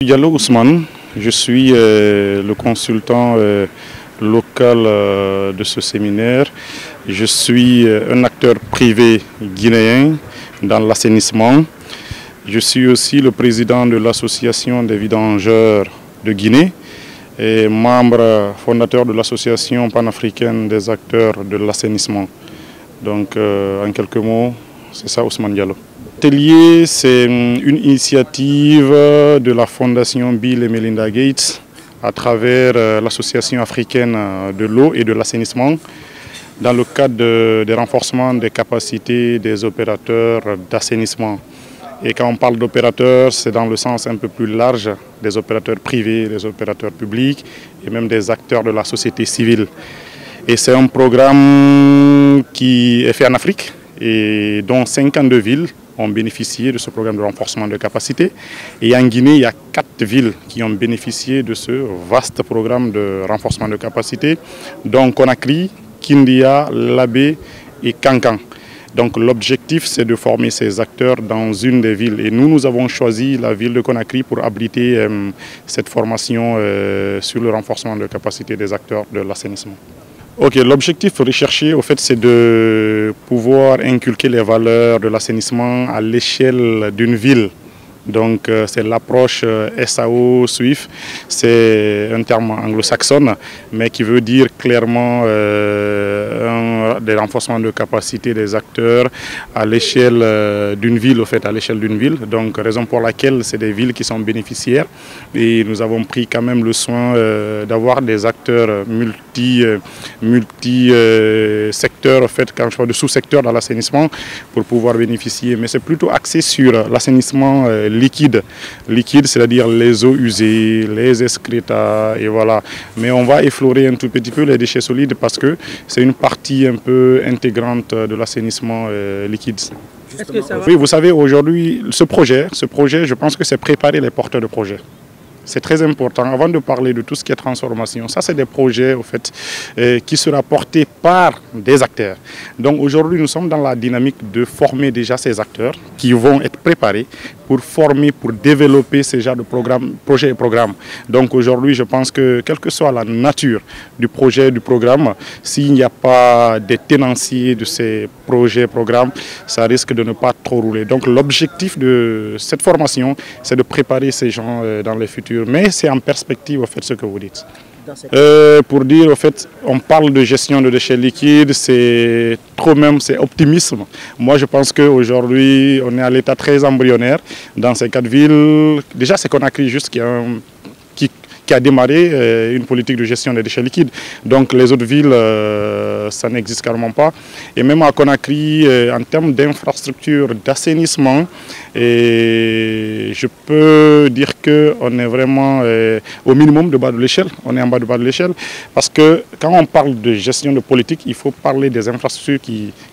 Diallo Ousmane, je suis le consultant local de ce séminaire. Je suis un acteur privé guinéen dans l'assainissement. Je suis aussi le président de l'association des vidangeurs de Guinée et membre fondateur de l'association panafricaine des acteurs de l'assainissement. Donc en quelques mots, c'est ça Ousmane Diallo. L'atelier, c'est une initiative de la Fondation Bill et Melinda Gates à travers l'Association africaine de l'eau et de l'assainissement dans le cadre des renforcements des capacités des opérateurs d'assainissement. Et quand on parle d'opérateurs, c'est dans le sens un peu plus large des opérateurs privés, des opérateurs publics et même des acteurs de la société civile. Et c'est un programme qui est fait en Afrique et dont 52 villes ont bénéficié de ce programme de renforcement de capacité. Et en Guinée, il y a 4 villes qui ont bénéficié de ce vaste programme de renforcement de capacité, dont Conakry, Kindia, Labé et Kankan. Donc l'objectif, c'est de former ces acteurs dans une des villes. Et nous avons choisi la ville de Conakry pour abriter cette formation sur le renforcement de capacité des acteurs de l'assainissement. Ok, l'objectif recherché, au fait, c'est de pouvoir inculquer les valeurs de l'assainissement à l'échelle d'une ville. Donc c'est l'approche SAO SWIFT, c'est un terme anglo-saxon, mais qui veut dire clairement des renforcements de capacité des acteurs à l'échelle d'une ville, au fait, à l'échelle d'une ville. Donc raison pour laquelle c'est des villes qui sont bénéficiaires et nous avons pris quand même le soin d'avoir des acteurs multi-secteurs, en fait, quand je parle de sous-secteurs dans l'assainissement pour pouvoir bénéficier. Mais c'est plutôt axé sur l'assainissement liquide, c'est-à-dire les eaux usées, les excréta, et voilà. Mais on va effleurer un tout petit peu les déchets solides parce que c'est une partie un peu intégrante de l'assainissement liquide. Oui, vous savez, aujourd'hui, ce projet, je pense que c'est préparer les porteurs de projets. C'est très important. Avant de parler de tout ce qui est transformation, ça c'est des projets au fait, qui seront portés par des acteurs. Donc aujourd'hui nous sommes dans la dynamique de former déjà ces acteurs qui vont être préparés pour former, pour développer ces genres de projets et programmes. Donc aujourd'hui je pense que quelle que soit la nature du projet, du programme, s'il n'y a pas des tenanciers de ces projets et programmes, ça risque de ne pas trop rouler. Donc l'objectif de cette formation, c'est de préparer ces gens dans les futurs. Mais c'est en perspective, au fait, ce que vous dites. Pour dire, au fait, on parle de gestion de déchets liquides, c'est trop même, c'est optimisme. Moi, je pense qu'aujourd'hui, on est à l'état très embryonnaire dans ces 4 villes. Déjà, c'est Conakry juste qui a démarré une politique de gestion des déchets liquides. Donc les autres villes, ça n'existe carrément pas. Et même à Conakry, en termes d'infrastructure, d'assainissement, je peux dire qu'on est vraiment au minimum de bas de l'échelle. On est en bas de l'échelle parce que quand on parle de gestion de politique, il faut parler des infrastructures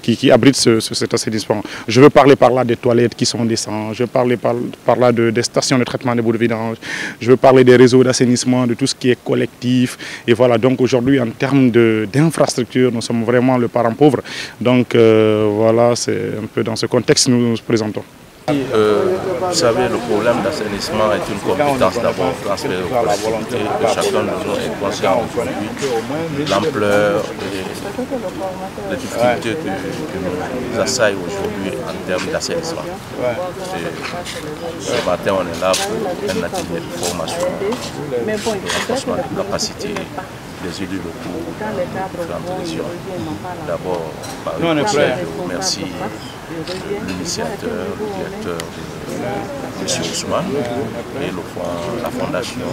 qui abritent cet assainissement. Je veux parler par là des toilettes qui sont décentes, je veux parler par là des stations de traitement des boues de vidange, je veux parler des réseaux d'assainissement, de tout ce qui est collectif. Et voilà, donc aujourd'hui, en termes d'infrastructure, nous sommes vraiment le parent pauvre. Donc voilà, c'est un peu dans ce contexte que nous nous présentons. Vous savez, le problème d'assainissement est une compétence d'abord transférée aux collectivités et chacun de nous est conscient aujourd'hui de l'ampleur et des difficultés que nous assaillent aujourd'hui en termes d'assainissement. Ce matin, on est là pour un atelier de formation, de renforcement de capacité des élus locaux dans différentes régions. D'abord, par une je remercie l'initiateur, le directeur de M. Ousmane et la fondation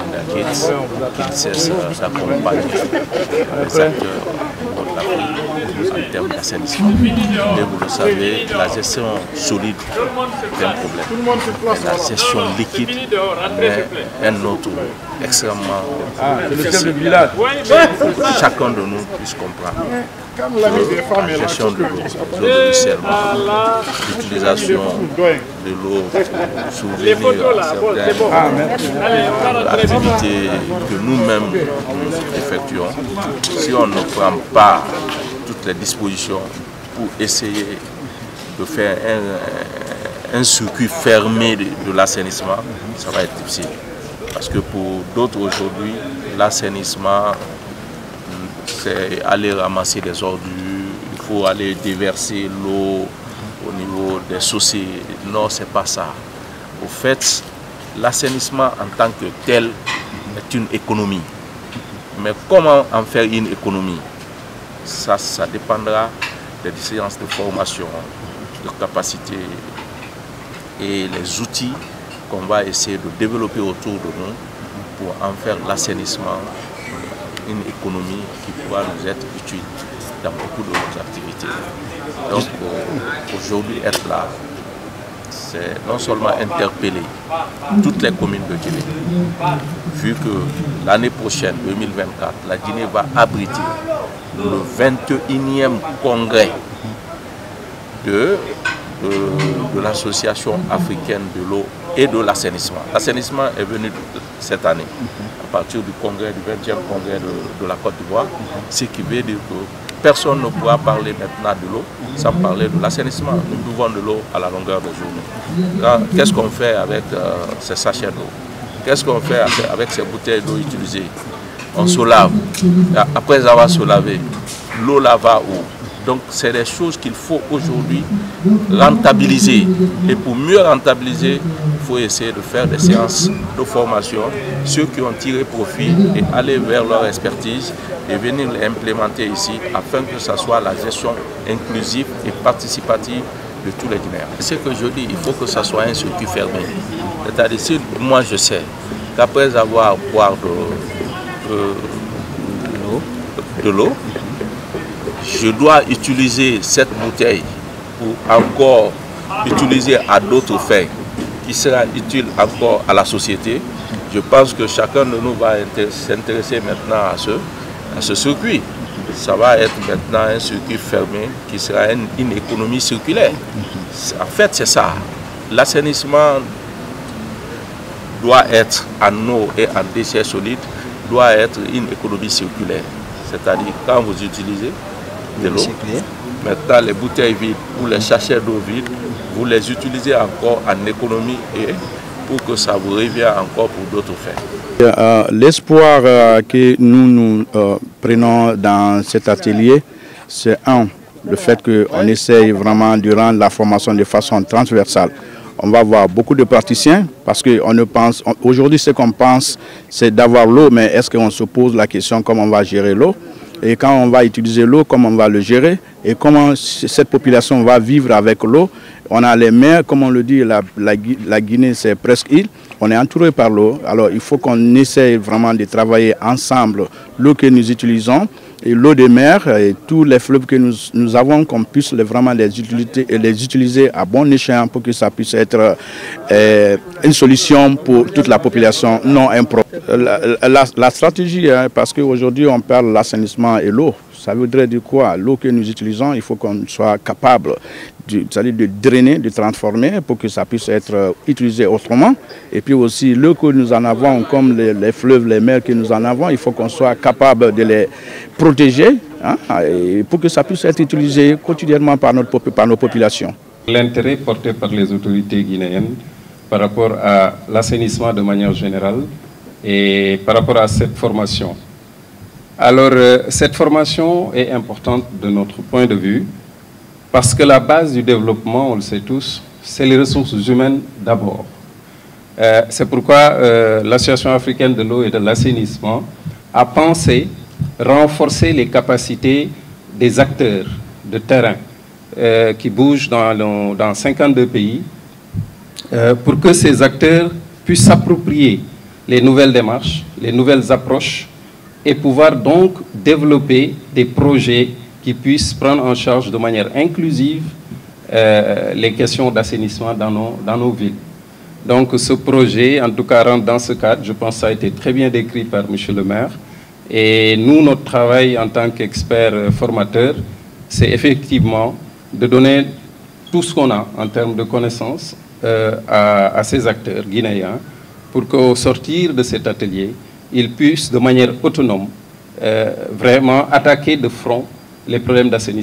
Melinda Gates qui ne cesse d'accompagner les acteurs de l'Afrique en termes d'assainissement. Et vous le savez, la gestion solide est un problème. Et la gestion liquide est un autre extrêmement difficile. Chacun de nous puisse comprendre la gestion de l'eau, l'utilisation de l'eau pour souvenir à certaines activités que nous-mêmes nous effectuons. Si on ne prend pas toutes les dispositions pour essayer de faire un circuit fermé de l'assainissement, ça va être difficile. Parce que pour d'autres aujourd'hui, l'assainissement, c'est aller ramasser des ordures, il faut aller déverser l'eau au niveau des chaussées. Non, c'est pas ça. Au fait, l'assainissement en tant que tel est une économie. Mais comment en faire une économie? Ça dépendra des séances de formation, de capacité et les outils qu'on va essayer de développer autour de nous pour en faire l'assainissement une économie qui pourra nous être utile dans beaucoup de nos activités. Donc aujourd'hui être là, c'est non seulement interpeller toutes les communes de Guinée, vu que l'année prochaine, 2024, la Guinée va abriter le 21e congrès de l'Association africaine de l'eau et de l'assainissement. L'assainissement est venu cette année, à partir du congrès, du 20e congrès de la Côte d'Ivoire, ce qui veut dire que personne ne pourra parler maintenant de l'eau sans parler de l'assainissement. Nous buvons de l'eau à la longueur de journée. Qu'est-ce qu'on fait avec ces sachets d'eau? Qu'est-ce qu'on fait avec ces bouteilles d'eau utilisées? On se lave. Après avoir se lavé, l'eau là va où? Donc c'est des choses qu'il faut aujourd'hui rentabiliser. Et pour mieux rentabiliser, il faut essayer de faire des séances de formation. Ceux qui ont tiré profit et aller vers leur expertise et venir l'implémenter ici afin que ce soit la gestion inclusive et participative de tous les Guinéens. C'est ce que je dis, il faut que ce soit un circuit fermé. C'est-à-dire, si moi je sais qu'après avoir boire de l'eau, je dois utiliser cette bouteille pour encore utiliser à d'autres fins qui sera utile encore à la société. Je pense que chacun de nous va s'intéresser maintenant à ce circuit. Ça va être maintenant un circuit fermé qui sera une économie circulaire. En fait, c'est ça. L'assainissement doit être en eau et en déchets solides, doit être une économie circulaire. C'est-à-dire quand vous utilisez de l'eau, maintenant les bouteilles vides ou les sachets d'eau vides, vous les utilisez encore en économie et pour que ça vous revienne encore pour d'autres fins. L'espoir que nous prenons dans cet atelier, c'est le fait qu'on essaye vraiment de rendre la formation de façon transversale. On va avoir beaucoup de praticiens parce qu'on ne pense, aujourd'hui ce qu'on pense c'est d'avoir l'eau, mais est-ce qu'on se pose la question comment on va gérer l'eau? Et quand on va utiliser l'eau, comment on va le gérer et comment cette population va vivre avec l'eau. On a les mers, comme on le dit, la Guinée c'est presque île, on est entouré par l'eau. Alors il faut qu'on essaye vraiment de travailler ensemble l'eau que nous utilisons et l'eau des mers et tous les fleuves que nous avons, qu'on puisse vraiment les utiliser à bon escient pour que ça puisse être une solution pour toute la population, non un problème. La stratégie, parce qu'aujourd'hui on parle de l'assainissement et l'eau, ça voudrait dire quoi? L'eau que nous utilisons, il faut qu'on soit capable de drainer, de transformer pour que ça puisse être utilisé autrement. Et puis aussi l'eau que nous en avons, comme les fleuves, les mers que nous en avons, il faut qu'on soit capable de les protéger et pour que ça puisse être utilisé quotidiennement par nos populations. L'intérêt porté par les autorités guinéennes par rapport à l'assainissement de manière générale et par rapport à cette formation. Alors, cette formation est importante de notre point de vue parce que la base du développement, on le sait tous, c'est les ressources humaines d'abord. C'est pourquoi l'Association africaine de l'eau et de l'assainissement a pensé renforcer les capacités des acteurs de terrain qui bougent dans 52 pays pour que ces acteurs puissent s'approprier les nouvelles démarches, les nouvelles approches et pouvoir donc développer des projets qui puissent prendre en charge de manière inclusive les questions d'assainissement dans nos villes. Donc ce projet, en tout cas rentre dans ce cadre, je pense que ça a été très bien décrit par M. le maire. Et nous, notre travail en tant qu'experts formateurs, c'est effectivement de donner tout ce qu'on a en termes de connaissances à ces acteurs guinéens pour qu'au sortir de cet atelier, ils puissent de manière autonome vraiment attaquer de front les problèmes d'assainissement.